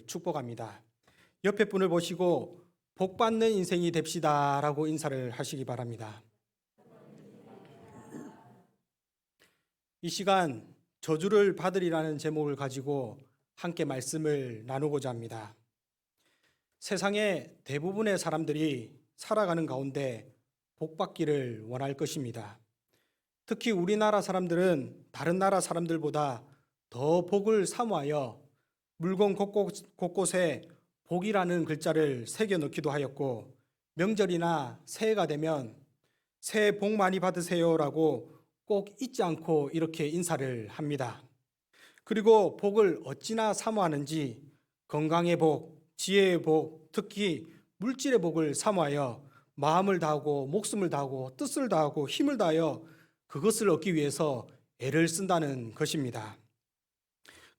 여러분을 축복합니다. 옆에 분을 보시고 복 받는 인생이 됩시다라고 인사를 하시기 바랍니다. 이 시간 저주를 받으리라는 제목을 가지고 함께 말씀을 나누고자 합니다. 세상의 대부분의 사람들이 살아가는 가운데 복 받기를 원할 것입니다. 특히 우리나라 사람들은 다른 나라 사람들보다 더 복을 사모하여 물건 곳곳에 복이라는 글자를 새겨 넣기도 하였고, 명절이나 새해가 되면 새해 복 많이 받으세요라고 꼭 잊지 않고 이렇게 인사를 합니다. 그리고 복을 어찌나 사모하는지 건강의 복, 지혜의 복, 특히 물질의 복을 사모하여 마음을 다하고 목숨을 다하고 뜻을 다하고 힘을 다하여 그것을 얻기 위해서 애를 쓴다는 것입니다.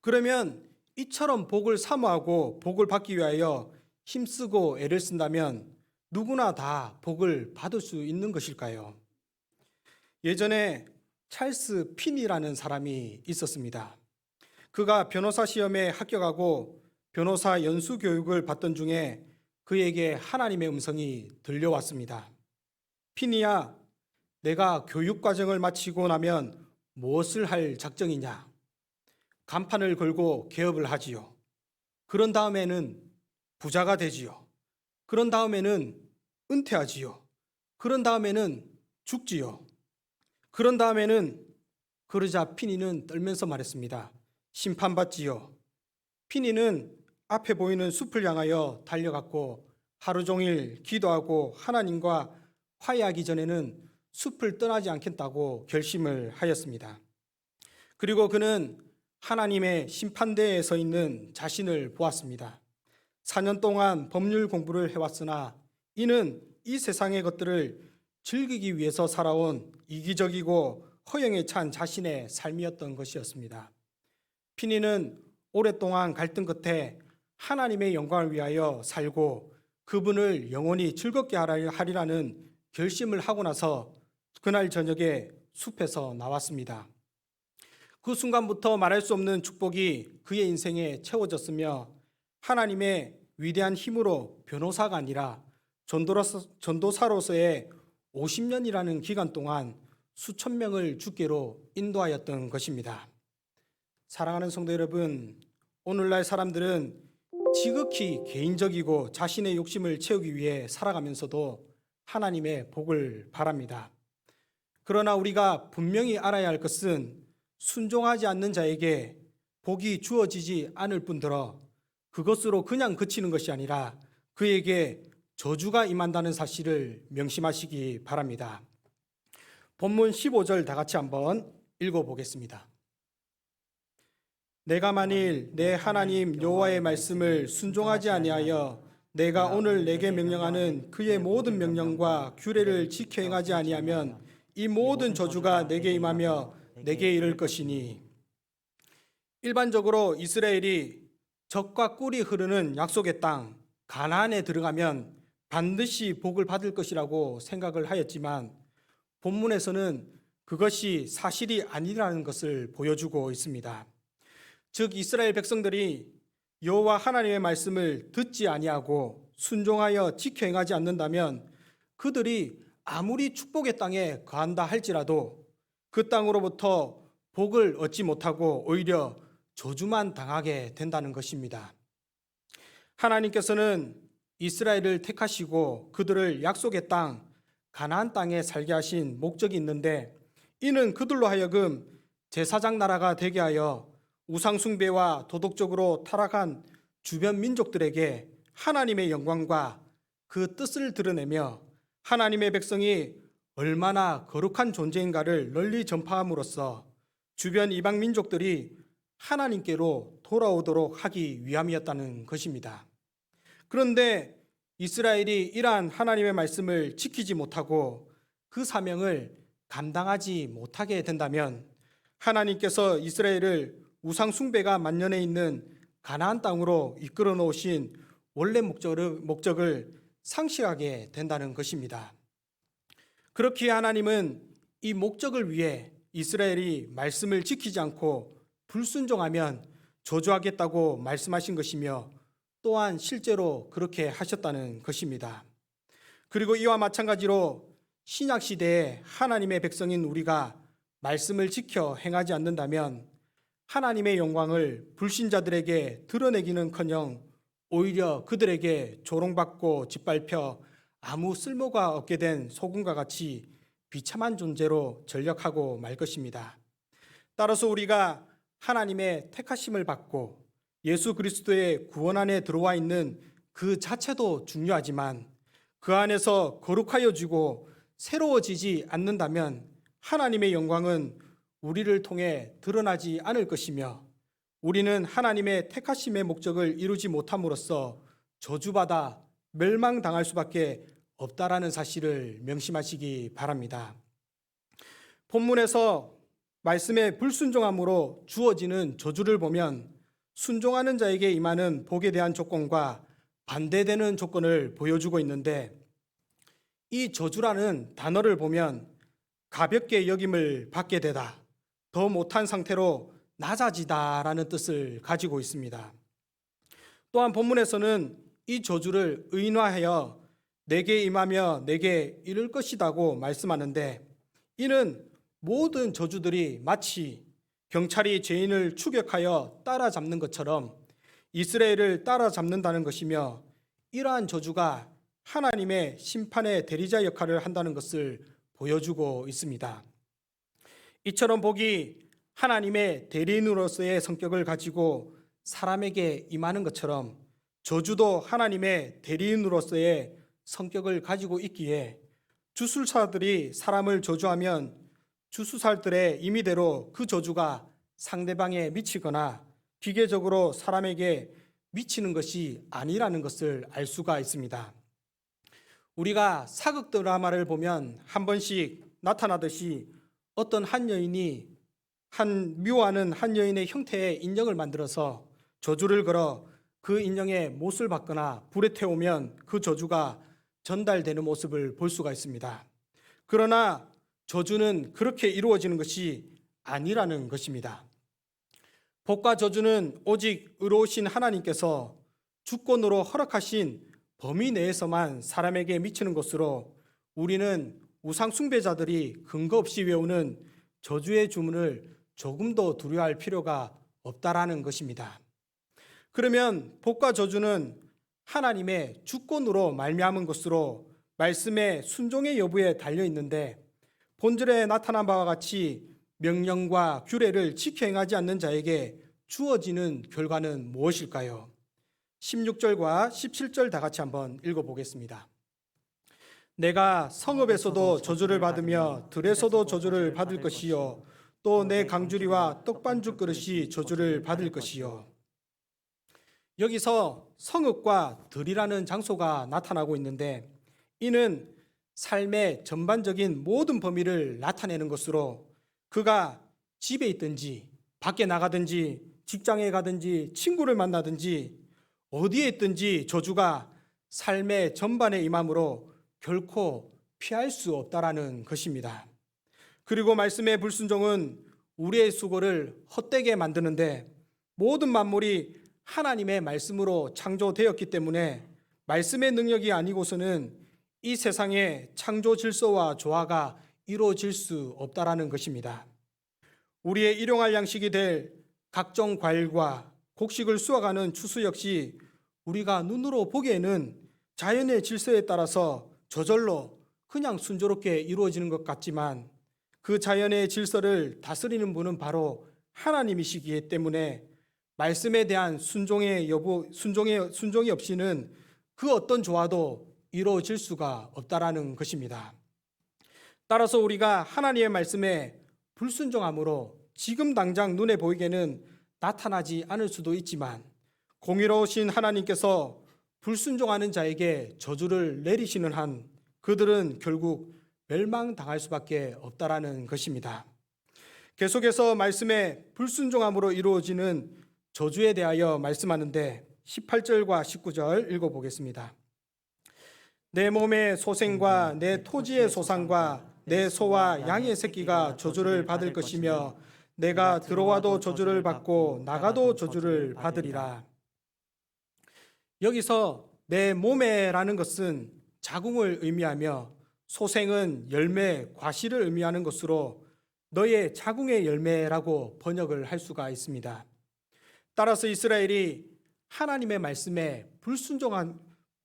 그러면 이처럼 복을 사모하고 복을 받기 위하여 힘쓰고 애를 쓴다면 누구나 다 복을 받을 수 있는 것일까요? 예전에 찰스 핀이라는 사람이 있었습니다. 그가 변호사 시험에 합격하고 변호사 연수 교육을 받던 중에 그에게 하나님의 음성이 들려왔습니다. 핀이야, 내가 교육 과정을 마치고 나면 무엇을 할 작정이냐? 간판을 걸고 개업을 하지요. 그런 다음에는 부자가 되지요. 그런 다음에는 은퇴하지요. 그런 다음에는 죽지요. 그런 다음에는, 그러자 피니는 떨면서 말했습니다. 심판받지요. 피니는 앞에 보이는 숲을 향하여 달려갔고 하루 종일 기도하고 하나님과 화해하기 전에는 숲을 떠나지 않겠다고 결심을 하였습니다. 그리고 그는 하나님의 심판대에 서 있는 자신을 보았습니다. 4년 동안 법률 공부를 해왔으나 이는 이 세상의 것들을 즐기기 위해서 살아온 이기적이고 허영에 찬 자신의 삶이었던 것이었습니다. 피니는 오랫동안 갈등 끝에 하나님의 영광을 위하여 살고 그분을 영원히 즐겁게 하리라는 결심을 하고 나서 그날 저녁에 숲에서 나왔습니다. 그 순간부터 말할 수 없는 축복이 그의 인생에 채워졌으며 하나님의 위대한 힘으로 변호사가 아니라 전도사로서의 50년이라는 기간 동안 수천 명을 주께로 인도하였던 것입니다. 사랑하는 성도 여러분, 오늘날 사람들은 지극히 개인적이고 자신의 욕심을 채우기 위해 살아가면서도 하나님의 복을 바랍니다. 그러나 우리가 분명히 알아야 할 것은 순종하지 않는 자에게 복이 주어지지 않을 뿐더러 그것으로 그냥 그치는 것이 아니라 그에게 저주가 임한다는 사실을 명심하시기 바랍니다. 본문 15절 다 같이 한번 읽어보겠습니다. 내가 만일 내 하나님 여호와의 말씀을 순종하지 아니하여 내가 오늘 내게 명령하는 그의 모든 명령과 규례를 지켜 행하지 아니하면 이 모든 저주가 내게 임하며 내게 이를 것이니. 일반적으로 이스라엘이 젖과 꿀이 흐르는 약속의 땅 가나안에 들어가면 반드시 복을 받을 것이라고 생각을 하였지만 본문에서는 그것이 사실이 아니라는 것을 보여주고 있습니다. 즉 이스라엘 백성들이 여호와 하나님의 말씀을 듣지 아니하고 순종하여 지켜 행하지 않는다면 그들이 아무리 축복의 땅에 거한다 할지라도 그 땅으로부터 복을 얻지 못하고 오히려 저주만 당하게 된다는 것입니다. 하나님께서는 이스라엘을 택하시고 그들을 약속의 땅 가나안 땅에 살게 하신 목적이 있는데 이는 그들로 하여금 제사장 나라가 되게 하여 우상 숭배와 도덕적으로 타락한 주변 민족들에게 하나님의 영광과 그 뜻을 드러내며 하나님의 백성이 얼마나 거룩한 존재인가를 널리 전파함으로써 주변 이방 민족들이 하나님께로 돌아오도록 하기 위함이었다는 것입니다. 그런데 이스라엘이 이러한 하나님의 말씀을 지키지 못하고 그 사명을 감당하지 못하게 된다면 하나님께서 이스라엘을 우상 숭배가 만연해 있는 가나안 땅으로 이끌어 놓으신 원래 목적을 상실하게 된다는 것입니다. 그렇기에 하나님은 이 목적을 위해 이스라엘이 말씀을 지키지 않고 불순종하면 저주하겠다고 말씀하신 것이며 또한 실제로 그렇게 하셨다는 것입니다. 그리고 이와 마찬가지로 신약 시대에 하나님의 백성인 우리가 말씀을 지켜 행하지 않는다면 하나님의 영광을 불신자들에게 드러내기는커녕 오히려 그들에게 조롱받고 짓밟혀 아무 쓸모가 없게 된 소금과 같이 비참한 존재로 전역하고 말 것입니다. 따라서 우리가 하나님의 택하심을 받고 예수 그리스도의 구원 안에 들어와 있는 그 자체도 중요하지만 그 안에서 거룩하여지고 새로워지지 않는다면 하나님의 영광은 우리를 통해 드러나지 않을 것이며 우리는 하나님의 택하심의 목적을 이루지 못함으로써 저주받아 멸망당할 수밖에 없다라는 사실을 명심하시기 바랍니다. 본문에서 말씀에 불순종함으로 주어지는 저주를 보면 순종하는 자에게 임하는 복에 대한 조건과 반대되는 조건을 보여주고 있는데 이 저주라는 단어를 보면 가볍게 여김을 받게 되다, 더 못한 상태로 낮아지다라는 뜻을 가지고 있습니다. 또한 본문에서는 이 저주를 의인화하여 내게 임하며 내게 이를 것이다고 말씀하는데 이는 모든 저주들이 마치 경찰이 죄인을 추격하여 따라잡는 것처럼 이스라엘을 따라잡는다는 것이며 이러한 저주가 하나님의 심판의 대리자 역할을 한다는 것을 보여주고 있습니다. 이처럼 복이 하나님의 대리인으로서의 성격을 가지고 사람에게 임하는 것처럼 저주도 하나님의 대리인으로서의 성격을 가지고 있기에 주술사들이 사람을 저주하면 주술사들의 임의대로 그 저주가 상대방에 미치거나 기계적으로 사람에게 미치는 것이 아니라는 것을 알 수가 있습니다. 우리가 사극 드라마를 보면 한 번씩 나타나듯이 어떤 한 여인이 묘하는 한 여인의 형태의 인형을 만들어서 저주를 걸어 그 인형의 못을 받거나 불에 태우면 그 저주가 전달되는 모습을 볼 수가 있습니다. 그러나 저주는 그렇게 이루어지는 것이 아니라는 것입니다. 복과 저주는 오직 의로우신 하나님께서 주권으로 허락하신 범위 내에서만 사람에게 미치는 것으로 우리는 우상 숭배자들이 근거 없이 외우는 저주의 주문을 조금도 두려워할 필요가 없다라는 것입니다. 그러면 복과 저주는 하나님의 주권으로 말미암은 것으로 말씀의 순종의 여부에 달려 있는데 본절에 나타난 바와 같이 명령과 규례를 지켜 행하지 않는 자에게 주어지는 결과는 무엇일까요? 16절과 17절 다 같이 한번 읽어보겠습니다. 내가 성읍에서도 저주를 받으며 들에서도 저주를 받을 것이요 또 내 강주리와 떡반죽 그릇이 저주를 받을 것이요. 여기서 성읍과 들이라는 장소가 나타나고 있는데 이는 삶의 전반적인 모든 범위를 나타내는 것으로 그가 집에 있든지 밖에 나가든지 직장에 가든지 친구를 만나든지 어디에 있든지 저주가 삶의 전반에 임함으로 결코 피할 수 없다라는 것입니다. 그리고 말씀의 불순종은 우리의 수고를 헛되게 만드는데 모든 만물이 하나님의 말씀으로 창조되었기 때문에 말씀의 능력이 아니고서는 이 세상의 창조 질서와 조화가 이루어질 수 없다라는 것입니다. 우리의 일용할 양식이 될 각종 과일과 곡식을 수확하는 추수 역시 우리가 눈으로 보기에는 자연의 질서에 따라서 저절로 그냥 순조롭게 이루어지는 것 같지만 그 자연의 질서를 다스리는 분은 바로 하나님이시기 때문에 말씀에 대한 순종이 없이는 그 어떤 조화도 이루어질 수가 없다라는 것입니다. 따라서 우리가 하나님의 말씀에 불순종함으로 지금 당장 눈에 보이게는 나타나지 않을 수도 있지만 공의로우신 하나님께서 불순종하는 자에게 저주를 내리시는 한 그들은 결국 멸망당할 수밖에 없다라는 것입니다. 계속해서 말씀에 불순종함으로 이루어지는 저주에 대하여 말씀하는데 18절과 19절 읽어보겠습니다. 내 몸의 소생과 내 토지의 소산과 내 소와 양의 새끼가 저주를 받을 것이며 내가 들어와도 저주를 받고 나가도 저주를 받으리라. 여기서 내 몸에라는 것은 자궁을 의미하며 소생은 열매, 과실을 의미하는 것으로 너의 자궁의 열매라고 번역을 할 수가 있습니다. 따라서 이스라엘이 하나님의 말씀에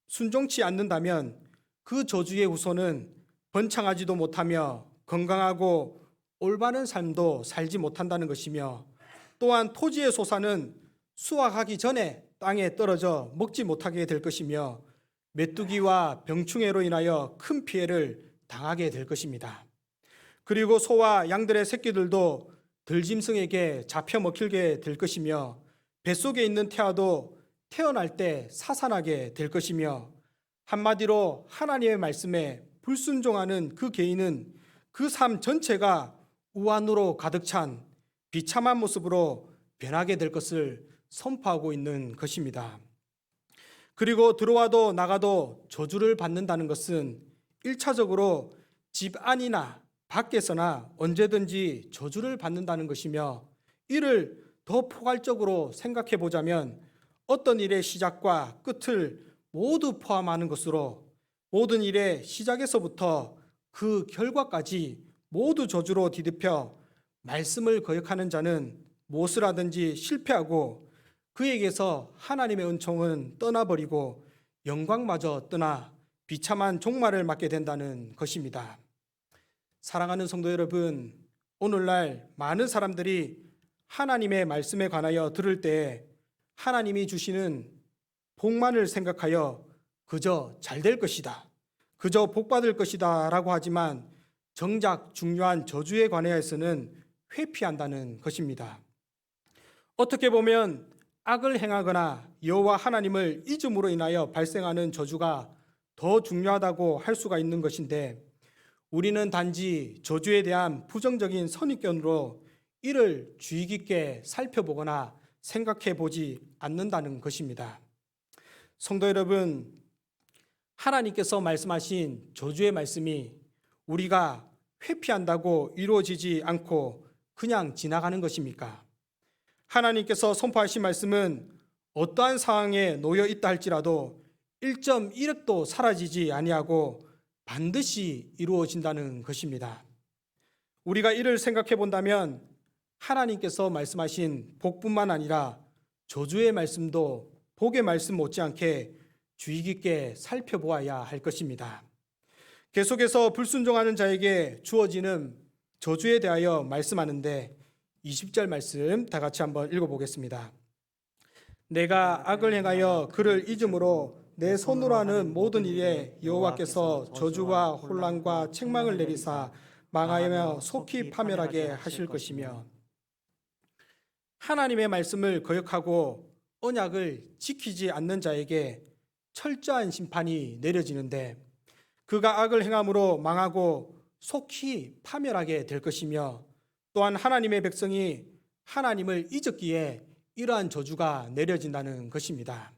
순종치 않는다면 그 저주의 후손은 번창하지도 못하며 건강하고 올바른 삶도 살지 못한다는 것이며, 또한 토지의 소산은 수확하기 전에 땅에 떨어져 먹지 못하게 될 것이며 메뚜기와 병충해로 인하여 큰 피해를 당하게 될 것입니다. 그리고 소와 양들의 새끼들도 들짐승에게 잡혀 먹히게 될 것이며 뱃속에 있는 태아도 태어날 때 사산하게 될 것이며, 한마디로 하나님의 말씀에 불순종하는 그 개인은 그 삶 전체가 우환으로 가득 찬 비참한 모습으로 변하게 될 것을 선포하고 있는 것입니다. 그리고 들어와도 나가도 저주를 받는다는 것은 1차적으로 집 안이나 밖에서나 언제든지 저주를 받는다는 것이며, 이를 더 포괄적으로 생각해 보자면 어떤 일의 시작과 끝을 모두 포함하는 것으로 모든 일의 시작에서부터 그 결과까지 모두 저주로 뒤덮여 말씀을 거역하는 자는 무엇을 하든지 실패하고 그에게서 하나님의 은총은 떠나버리고 영광마저 떠나 비참한 종말을 맞게 된다는 것입니다. 사랑하는 성도 여러분, 오늘날 많은 사람들이 하나님의 말씀에 관하여 들을 때 하나님이 주시는 복만을 생각하여 그저 잘 될 것이다, 그저 복받을 것이다 라고 하지만 정작 중요한 저주에 관하여서는 회피한다는 것입니다. 어떻게 보면 악을 행하거나 여호와 하나님을 잊음으로 인하여 발생하는 저주가 더 중요하다고 할 수가 있는 것인데, 우리는 단지 저주에 대한 부정적인 선입견으로 이를 주의 깊게 살펴보거나 생각해 보지 않는다는 것입니다. 성도 여러분, 하나님께서 말씀하신 저주의 말씀이 우리가 회피한다고 이루어지지 않고 그냥 지나가는 것입니까? 하나님께서 선포하신 말씀은 어떠한 상황에 놓여 있다 할지라도 1.1획도 사라지지 아니하고 반드시 이루어진다는 것입니다. 우리가 이를 생각해 본다면 하나님께서 말씀하신 복뿐만 아니라 저주의 말씀도 복의 말씀 못지않게 주의 깊게 살펴보아야 할 것입니다. 계속해서 불순종하는 자에게 주어지는 저주에 대하여 말씀하는데 20절 말씀 다 같이 한번 읽어보겠습니다. 내가 악을 행하여 그를 잊음으로 내 손으로 하는 모든 일에 여호와께서 저주와 혼란과 책망을 내리사 망하여 속히 파멸하게 하실 것이며, 하나님의 말씀을 거역하고 언약을 지키지 않는 자에게 철저한 심판이 내려지는데 그가 악을 행함으로 망하고 속히 파멸하게 될 것이며, 또한 하나님의 백성이 하나님을 잊었기에 이러한 저주가 내려진다는 것입니다.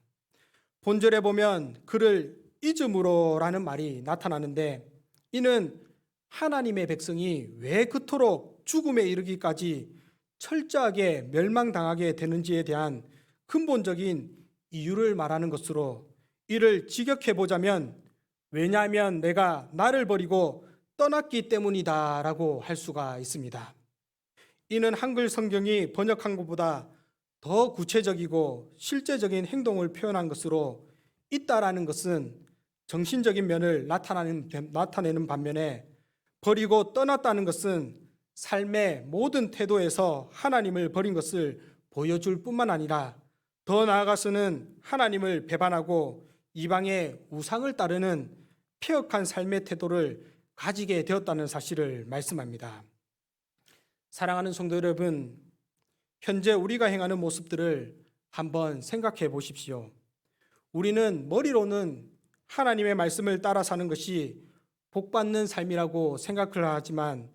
본절에 보면 그를 잊음으로라는 말이 나타나는데, 이는 하나님의 백성이 왜 그토록 죽음에 이르기까지 철저하게 멸망당하게 되는지에 대한 근본적인 이유를 말하는 것으로 이를 직역해 보자면 왜냐하면 내가 나를 버리고 떠났기 때문이다 라고 할 수가 있습니다. 이는 한글 성경이 번역한 것보다 더 구체적이고 실제적인 행동을 표현한 것으로 있다라는 것은 정신적인 면을 나타내는 반면에 버리고 떠났다는 것은 삶의 모든 태도에서 하나님을 버린 것을 보여줄 뿐만 아니라 더 나아가서는 하나님을 배반하고 이방의 우상을 따르는 폐역한 삶의 태도를 가지게 되었다는 사실을 말씀합니다. 사랑하는 성도 여러분, 현재 우리가 행하는 모습들을 한번 생각해 보십시오. 우리는 머리로는 하나님의 말씀을 따라 사는 것이 복받는 삶이라고 생각을 하지만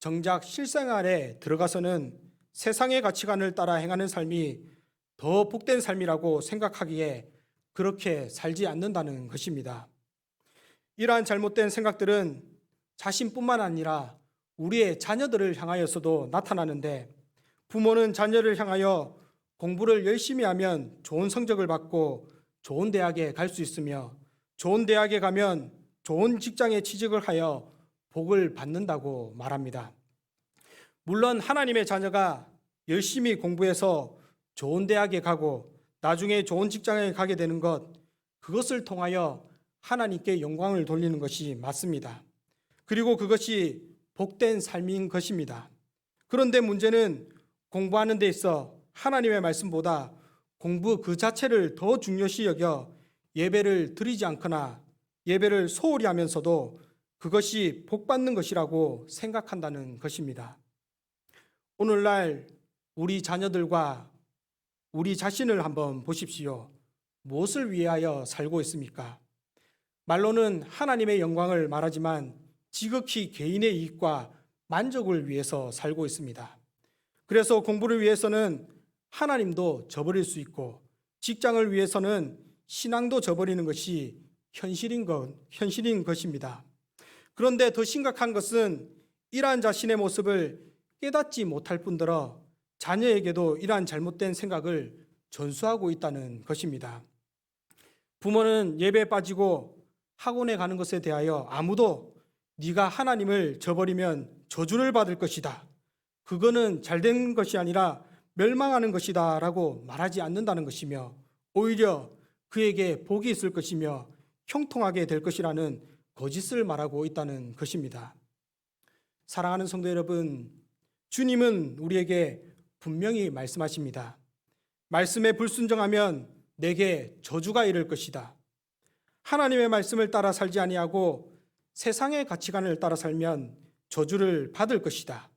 정작 실생활에 들어가서는 세상의 가치관을 따라 행하는 삶이 더 복된 삶이라고 생각하기에 그렇게 살지 않는다는 것입니다. 이러한 잘못된 생각들은 자신뿐만 아니라 우리의 자녀들을 향하여서도 나타나는데, 부모는 자녀를 향하여 공부를 열심히 하면 좋은 성적을 받고 좋은 대학에 갈 수 있으며 좋은 대학에 가면 좋은 직장에 취직을 하여 복을 받는다고 말합니다. 물론 하나님의 자녀가 열심히 공부해서 좋은 대학에 가고 나중에 좋은 직장에 가게 되는 것, 그것을 통하여 하나님께 영광을 돌리는 것이 맞습니다. 그리고 그것이 복된 삶인 것입니다. 그런데 문제는 공부하는 데 있어 하나님의 말씀보다 공부 그 자체를 더 중요시 여겨 예배를 드리지 않거나 예배를 소홀히 하면서도 그것이 복받는 것이라고 생각한다는 것입니다. 오늘날 우리 자녀들과 우리 자신을 한번 보십시오. 무엇을 위하여 살고 있습니까? 말로는 하나님의 영광을 말하지만 지극히 개인의 이익과 만족을 위해서 살고 있습니다. 그래서 공부를 위해서는 하나님도 저버릴 수 있고 직장을 위해서는 신앙도 저버리는 것이 현실인 것입니다. 그런데 더 심각한 것은 이러한 자신의 모습을 깨닫지 못할 뿐더러 자녀에게도 이러한 잘못된 생각을 전수하고 있다는 것입니다. 부모는 예배에 빠지고 학원에 가는 것에 대하여 아무도 네가 하나님을 저버리면 저주를 받을 것이다, 그거는 잘된 것이 아니라 멸망하는 것이다 라고 말하지 않는다는 것이며 오히려 그에게 복이 있을 것이며 형통하게 될 것이라는 거짓을 말하고 있다는 것입니다. 사랑하는 성도 여러분, 주님은 우리에게 분명히 말씀하십니다. 말씀에 불순종하면 내게 저주가 이를 것이다. 하나님의 말씀을 따라 살지 아니하고 세상의 가치관을 따라 살면 저주를 받을 것이다.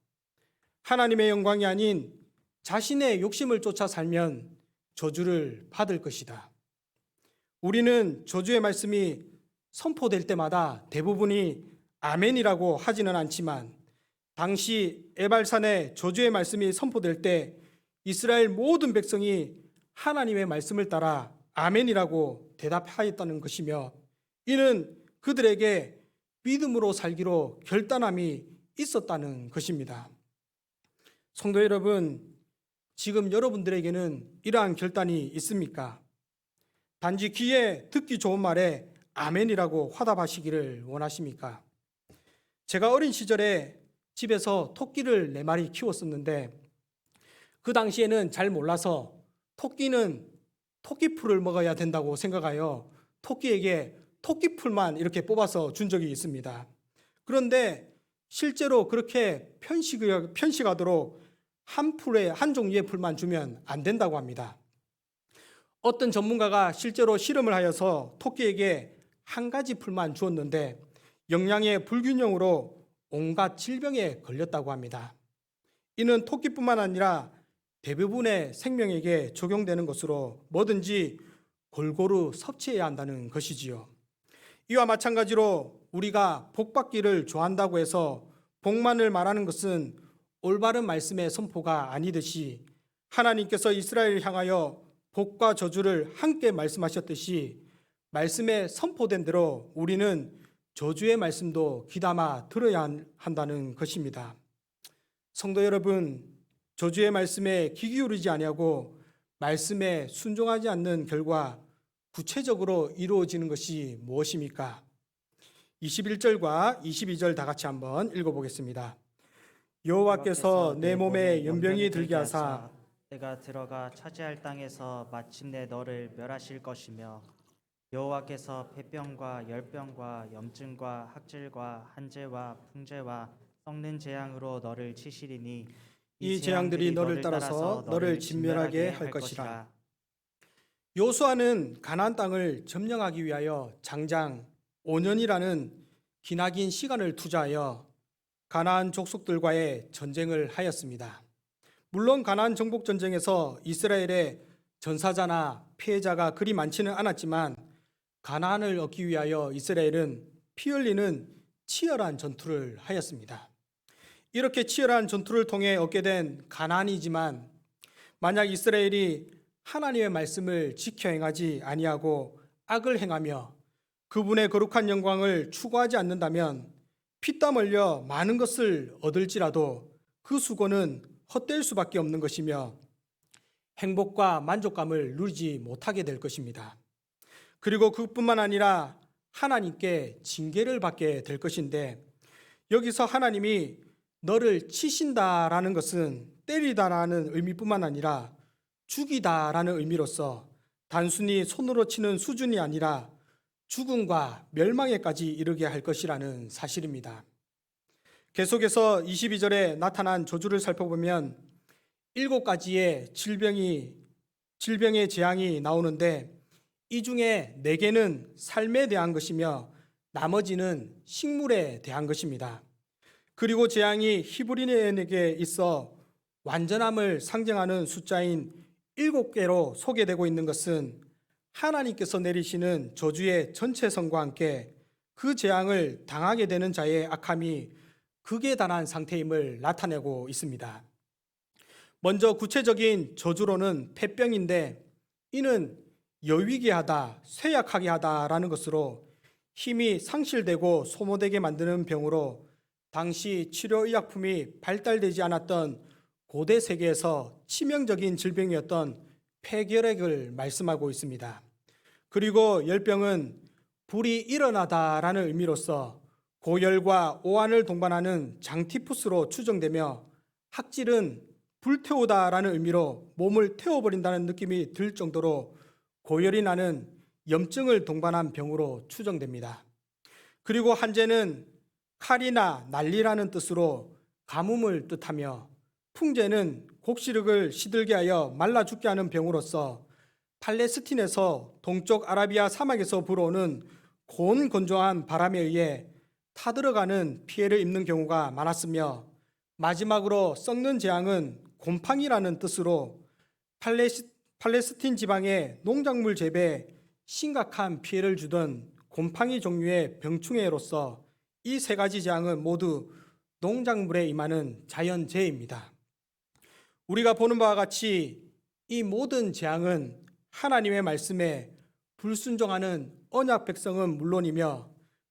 하나님의 영광이 아닌 자신의 욕심을 쫓아 살면 저주를 받을 것이다. 우리는 저주의 말씀이 선포될 때마다 대부분이 아멘이라고 하지는 않지만 당시 에발산에 저주의 말씀이 선포될 때 이스라엘 모든 백성이 하나님의 말씀을 따라 아멘이라고 대답하였다는 것이며 이는 그들에게 믿음으로 살기로 결단함이 있었다는 것입니다. 성도 여러분, 지금 여러분들에게는 이러한 결단이 있습니까? 단지 귀에 듣기 좋은 말에 아멘이라고 화답하시기를 원하십니까? 제가 어린 시절에 집에서 토끼를 4마리 키웠었는데 그 당시에는 잘 몰라서 토끼는 토끼풀을 먹어야 된다고 생각하여 토끼에게 토끼풀만 이렇게 뽑아서 준 적이 있습니다. 그런데 실제로 그렇게 편식하도록 한 종류의 풀만 주면 안 된다고 합니다. 어떤 전문가가 실제로 실험을 하여서 토끼에게 한 가지 풀만 주었는데 영양의 불균형으로 온갖 질병에 걸렸다고 합니다. 이는 토끼뿐만 아니라 대부분의 생명에게 적용되는 것으로 뭐든지 골고루 섭취해야 한다는 것이지요. 이와 마찬가지로 우리가 복받기를 좋아한다고 해서 복만을 말하는 것은 올바른 말씀의 선포가 아니듯이 하나님께서 이스라엘을 향하여 복과 저주를 함께 말씀하셨듯이 말씀에 선포된 대로 우리는 저주의 말씀도 귀담아 들어야 한다는 것입니다. 성도 여러분, 저주의 말씀에 귀 기울이지 아니하고 말씀에 순종하지 않는 결과 구체적으로 이루어지는 것이 무엇입니까? 21절과 22절 다 같이 한번 읽어보겠습니다. 여호와께서 내 몸에 연병이 들게 하사 내가 들어가 차지할 땅에서 마침내 너를 멸하실 것이며 여호와께서 폐병과 열병과 염증과 학질과 한재와 풍재와 썩는 재앙으로 너를 치시리니 이 재앙들이 너를 따라서 너를 진멸하게 할 것이라. 요수아는 가나안 땅을 점령하기 위하여 장장 5년이라는 기나긴 시간을 투자하여 가나안 족속들과의 전쟁을 하였습니다. 물론 가나안 정복 전쟁에서 이스라엘의 전사자나 피해자가 그리 많지는 않았지만 가나안을 얻기 위하여 이스라엘은 피 흘리는 치열한 전투를 하였습니다. 이렇게 치열한 전투를 통해 얻게 된 가나안이지만 만약 이스라엘이 하나님의 말씀을 지켜 행하지 아니하고 악을 행하며 그분의 거룩한 영광을 추구하지 않는다면 피땀 흘려 많은 것을 얻을지라도 그 수고는 헛될 수밖에 없는 것이며 행복과 만족감을 누리지 못하게 될 것입니다. 그리고 그뿐만 아니라 하나님께 징계를 받게 될 것인데, 여기서 하나님이 너를 치신다라는 것은 때리다라는 의미뿐만 아니라 죽이다라는 의미로서 단순히 손으로 치는 수준이 아니라 죽음과 멸망에까지 이르게 할 것이라는 사실입니다. 계속해서 22절에 나타난 저주를 살펴보면 7가지의 질병의 재앙이 나오는데, 이 중에 4개는 삶에 대한 것이며 나머지는 식물에 대한 것입니다. 그리고 재앙이 히브리인에게 있어 완전함을 상징하는 숫자인 7개로 소개되고 있는 것은 하나님께서 내리시는 저주의 전체성과 함께 그 재앙을 당하게 되는 자의 악함이 극에 달한 상태임을 나타내고 있습니다. 먼저 구체적인 저주로는 폐병인데, 이는 여위게 하다, 쇠약하게 하다라는 것으로 힘이 상실되고 소모되게 만드는 병으로 당시 치료의약품이 발달되지 않았던 고대 세계에서 치명적인 질병이었던 폐결핵을 말씀하고 있습니다. 그리고 열병은 불이 일어나다라는 의미로서 고열과 오한을 동반하는 장티푸스로 추정되며, 학질은 불태우다라는 의미로 몸을 태워버린다는 느낌이 들 정도로 고열이 나는 염증을 동반한 병으로 추정됩니다. 그리고 한재는 칼이나 난리라는 뜻으로 가뭄을 뜻하며, 풍재는 곡시륵을 시들게 하여 말라 죽게 하는 병으로서 팔레스틴에서 동쪽 아라비아 사막에서 불어오는 고온 건조한 바람에 의해 타들어가는 피해를 입는 경우가 많았으며, 마지막으로 썩는 재앙은 곰팡이라는 뜻으로 팔레스틴 지방의 농작물 재배에 심각한 피해를 주던 곰팡이 종류의 병충해로서 이 3가지 재앙은 모두 농작물에 임하는 자연재해입니다. 우리가 보는 바와 같이 이 모든 재앙은 하나님의 말씀에 불순종하는 언약 백성은 물론이며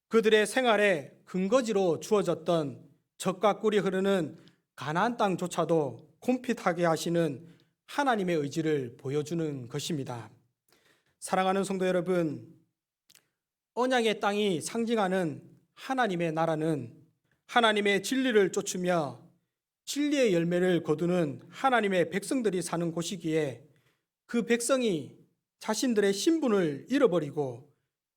그들의 생활에 근거지로 주어졌던 젖과 꿀이 흐르는 가나안 땅조차도 곰핏하게 하시는 하나님의 의지를 보여주는 것입니다. 사랑하는 성도 여러분, 언약의 땅이 상징하는 하나님의 나라는 하나님의 진리를 쫓으며 진리의 열매를 거두는 하나님의 백성들이 사는 곳이기에, 그 백성이 자신들의 신분을 잃어버리고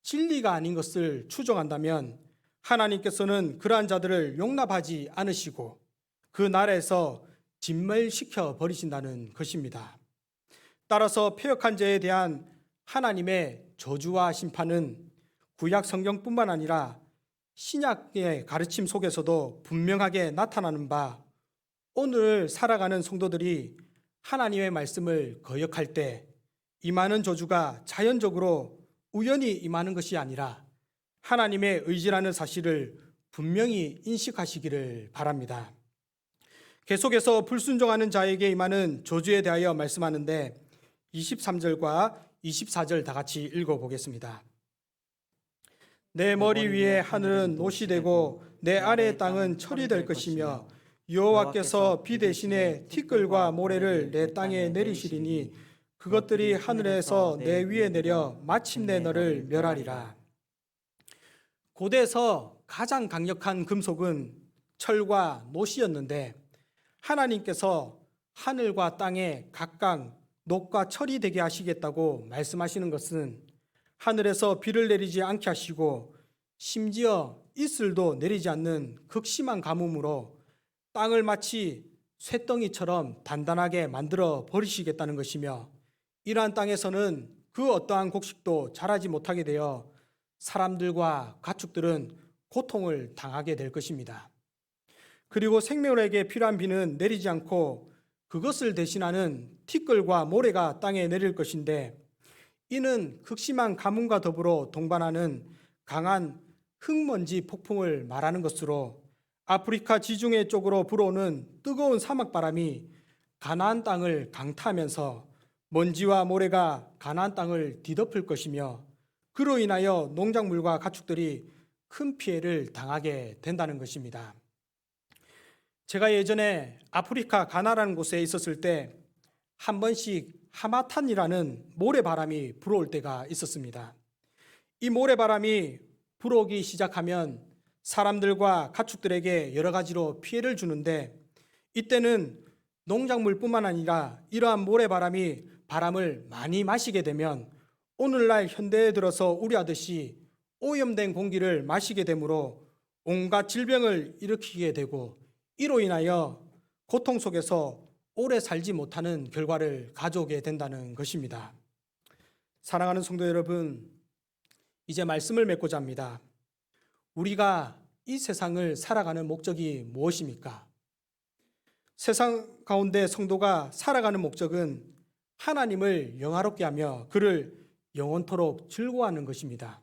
진리가 아닌 것을 추종한다면 하나님께서는 그러한 자들을 용납하지 않으시고 그 나라에서 진멸시켜 버리신다는 것입니다. 따라서 패역한 자에 대한 하나님의 저주와 심판은 구약 성경뿐만 아니라 신약의 가르침 속에서도 분명하게 나타나는 바, 오늘 살아가는 성도들이 하나님의 말씀을 거역할 때 임하는 저주가 자연적으로 우연히 임하는 것이 아니라 하나님의 의지라는 사실을 분명히 인식하시기를 바랍니다. 계속해서 불순종하는 자에게 임하는 저주에 대하여 말씀하는데 23절과 24절 다 같이 읽어보겠습니다. 내 머리 위에 하늘은 노시 되고 내 아래의 땅은 철이 될 것이며 여호와께서 비 대신에 티끌과 모래를 내 땅에 내리시리니 그것들이 하늘에서 내 위에 내려 마침내 너를 멸하리라. 고대에서 가장 강력한 금속은 철과 노시였는데, 하나님께서 하늘과 땅에 각각 녹과 철이 되게 하시겠다고 말씀하시는 것은 하늘에서 비를 내리지 않게 하시고 심지어 이슬도 내리지 않는 극심한 가뭄으로 땅을 마치 쇠덩이처럼 단단하게 만들어 버리시겠다는 것이며, 이러한 땅에서는 그 어떠한 곡식도 자라지 못하게 되어 사람들과 가축들은 고통을 당하게 될 것입니다. 그리고 생명에게 필요한 비는 내리지 않고 그것을 대신하는 티끌과 모래가 땅에 내릴 것인데, 이는 극심한 가뭄과 더불어 동반하는 강한 흙먼지 폭풍을 말하는 것으로 아프리카 지중해 쪽으로 불어오는 뜨거운 사막바람이 가나안 땅을 강타하면서 먼지와 모래가 가나안 땅을 뒤덮을 것이며, 그로 인하여 농작물과 가축들이 큰 피해를 당하게 된다는 것입니다. 제가 예전에 아프리카 가나라는 곳에 있었을 때 한 번씩 하마탄이라는 모래바람이 불어올 때가 있었습니다. 이 모래바람이 불어오기 시작하면 사람들과 가축들에게 여러 가지로 피해를 주는데, 이때는 농작물뿐만 아니라 이러한 모래바람이 바람을 많이 마시게 되면 오늘날 현대에 들어서 우려하듯이 오염된 공기를 마시게 되므로 온갖 질병을 일으키게 되고, 이로 인하여 고통 속에서 오래 살지 못하는 결과를 가져오게 된다는 것입니다. 사랑하는 성도 여러분, 이제 말씀을 맺고자 합니다. 우리가 이 세상을 살아가는 목적이 무엇입니까? 세상 가운데 성도가 살아가는 목적은 하나님을 영화롭게 하며 그를 영원토록 즐거워하는 것입니다.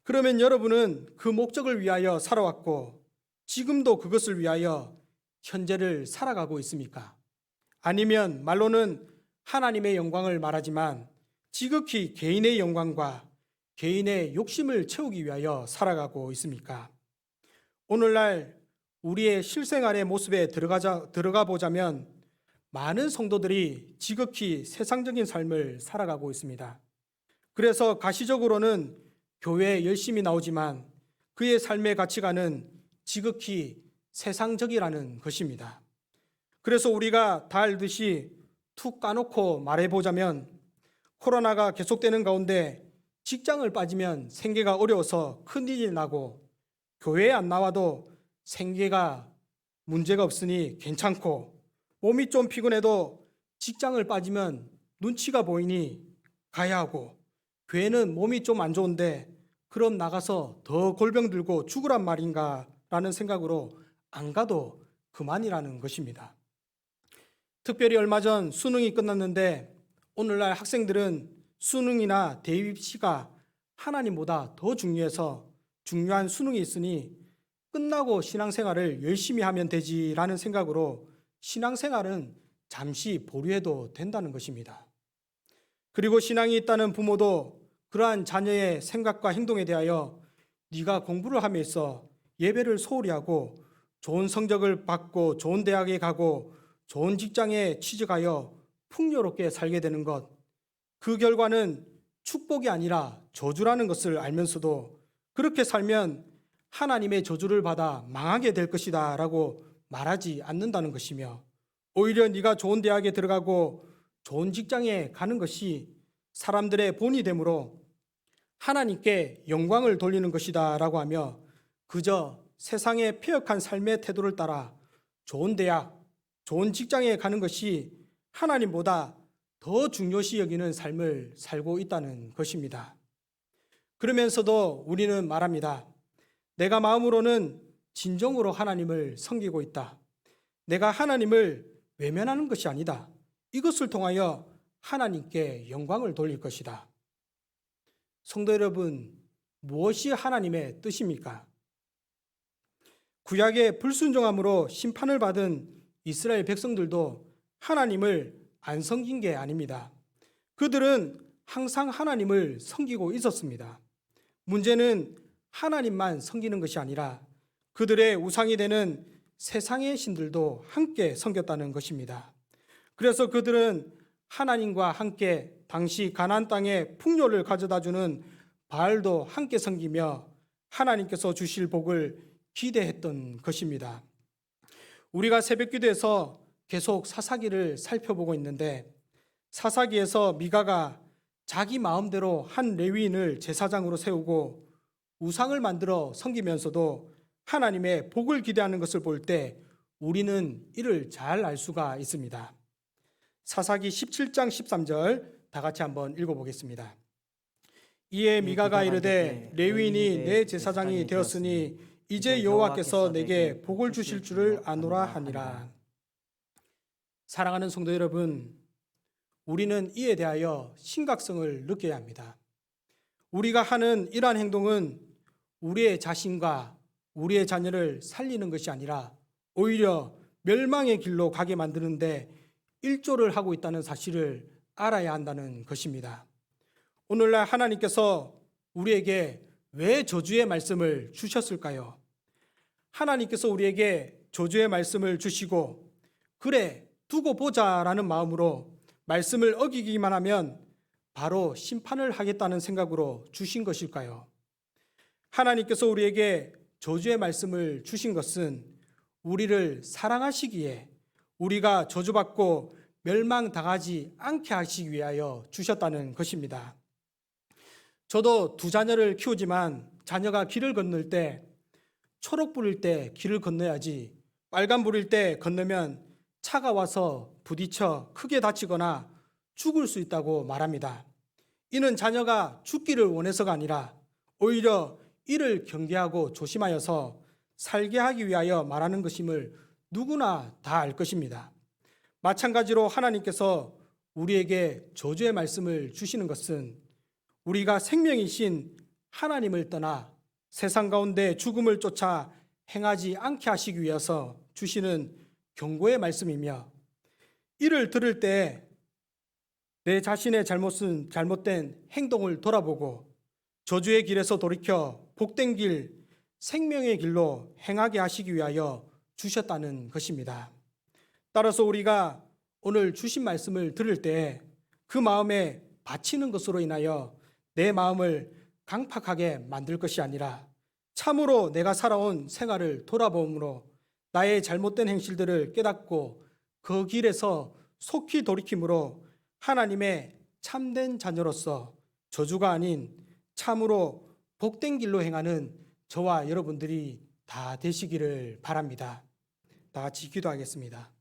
그러면 여러분은 그 목적을 위하여 살아왔고 지금도 그것을 위하여 현재를 살아가고 있습니까? 아니면 말로는 하나님의 영광을 말하지만 지극히 개인의 영광과 개인의 욕심을 채우기 위하여 살아가고 있습니까? 오늘날 우리의 실생활의 모습에 들어가 보자면 많은 성도들이 지극히 세상적인 삶을 살아가고 있습니다. 그래서 가시적으로는 교회에 열심히 나오지만 그의 삶의 가치관은 지극히 세상적이라는 것입니다. 그래서 우리가 다 알듯이 툭 까놓고 말해보자면 코로나가 계속되는 가운데 직장을 빠지면 생계가 어려워서 큰일이 나고, 교회에 안 나와도 생계가 문제가 없으니 괜찮고, 몸이 좀 피곤해도 직장을 빠지면 눈치가 보이니 가야 하고, 교회는 몸이 좀 안 좋은데 그럼 나가서 더 골병 들고 죽으란 말인가 라는 생각으로 안 가도 그만이라는 것입니다. 특별히 얼마 전 수능이 끝났는데 오늘날 학생들은 수능이나 대입시가 하나님보다 더 중요해서 중요한 수능이 있으니 끝나고 신앙생활을 열심히 하면 되지라는 생각으로 신앙생활은 잠시 보류해도 된다는 것입니다. 그리고 신앙이 있다는 부모도 그러한 자녀의 생각과 행동에 대하여 네가 공부를 함에 있어 예배를 소홀히 하고 좋은 성적을 받고 좋은 대학에 가고 좋은 직장에 취직하여 풍요롭게 살게 되는 것, 그 결과는 축복이 아니라 저주라는 것을 알면서도 그렇게 살면 하나님의 저주를 받아 망하게 될 것이다 라고 말하지 않는다는 것이며, 오히려 네가 좋은 대학에 들어가고 좋은 직장에 가는 것이 사람들의 본이 되므로 하나님께 영광을 돌리는 것이다 라고 하며 그저 세상의 폐역한 삶의 태도를 따라 좋은 대학, 좋은 직장에 가는 것이 하나님보다 더 중요시 여기는 삶을 살고 있다는 것입니다. 그러면서도 우리는 말합니다. 내가 마음으로는 진정으로 하나님을 섬기고 있다. 내가 하나님을 외면하는 것이 아니다. 이것을 통하여 하나님께 영광을 돌릴 것이다. 성도 여러분, 무엇이 하나님의 뜻입니까? 구약의 불순종함으로 심판을 받은 이스라엘 백성들도 하나님을 안 섬긴 게 아닙니다. 그들은 항상 하나님을 섬기고 있었습니다. 문제는 하나님만 섬기는 것이 아니라 그들의 우상이 되는 세상의 신들도 함께 섬겼다는 것입니다. 그래서 그들은 하나님과 함께 당시 가나안 땅에 풍요를 가져다주는 바알도 함께 섬기며 하나님께서 주실 복을 기대했던 것입니다. 우리가 새벽기도에서 계속 사사기를 살펴보고 있는데 사사기에서 미가가 자기 마음대로 한 레위인을 제사장으로 세우고 우상을 만들어 섬기면서도 하나님의 복을 기대하는 것을 볼 때 우리는 이를 잘 알 수가 있습니다. 사사기 17장 13절 다 같이 한번 읽어보겠습니다. 이에 미가가 이르되 레위인이 내 제사장이 되었으니 이제 여호와께서 내게 복을 주실 줄을 아노라 하니라. 사랑하는 성도 여러분, 우리는 이에 대하여 심각성을 느껴야 합니다. 우리가 하는 이러한 행동은 우리의 자신과 우리의 자녀를 살리는 것이 아니라 오히려 멸망의 길로 가게 만드는데 일조를 하고 있다는 사실을 알아야 한다는 것입니다. 오늘날 하나님께서 우리에게 왜 저주의 말씀을 주셨을까요? 하나님께서 우리에게 저주의 말씀을 주시고 그래 두고 보자라는 마음으로 말씀을 어기기만 하면 바로 심판을 하겠다는 생각으로 주신 것일까요? 하나님께서 우리에게 저주의 말씀을 주신 것은 우리를 사랑하시기에 우리가 저주받고 멸망당하지 않게 하시기 위하여 주셨다는 것입니다. 저도 두 자녀를 키우지만 자녀가 길을 건널 때 초록불일 때 길을 건너야지 빨간불일 때 건너면 차가 와서 부딪혀 크게 다치거나 죽을 수 있다고 말합니다. 이는 자녀가 죽기를 원해서가 아니라 오히려 이를 경계하고 조심하여서 살게 하기 위하여 말하는 것임을 누구나 다 알 것입니다. 마찬가지로 하나님께서 우리에게 저주의 말씀을 주시는 것은 우리가 생명이신 하나님을 떠나 세상 가운데 죽음을 쫓아 행하지 않게 하시기 위해서 주시는 경고의 말씀이며, 이를 들을 때 내 자신의 잘못된 행동을 돌아보고 저주의 길에서 돌이켜 복된 길, 생명의 길로 행하게 하시기 위하여 주셨다는 것입니다. 따라서 우리가 오늘 주신 말씀을 들을 때 그 마음에 바치는 것으로 인하여 내 마음을 강팍하게 만들 것이 아니라 참으로 내가 살아온 생활을 돌아봄으로 나의 잘못된 행실들을 깨닫고 그 길에서 속히 돌이킴으로 하나님의 참된 자녀로서 저주가 아닌 참으로 복된 길로 행하는 저와 여러분들이 다 되시기를 바랍니다. 다 같이 기도하겠습니다.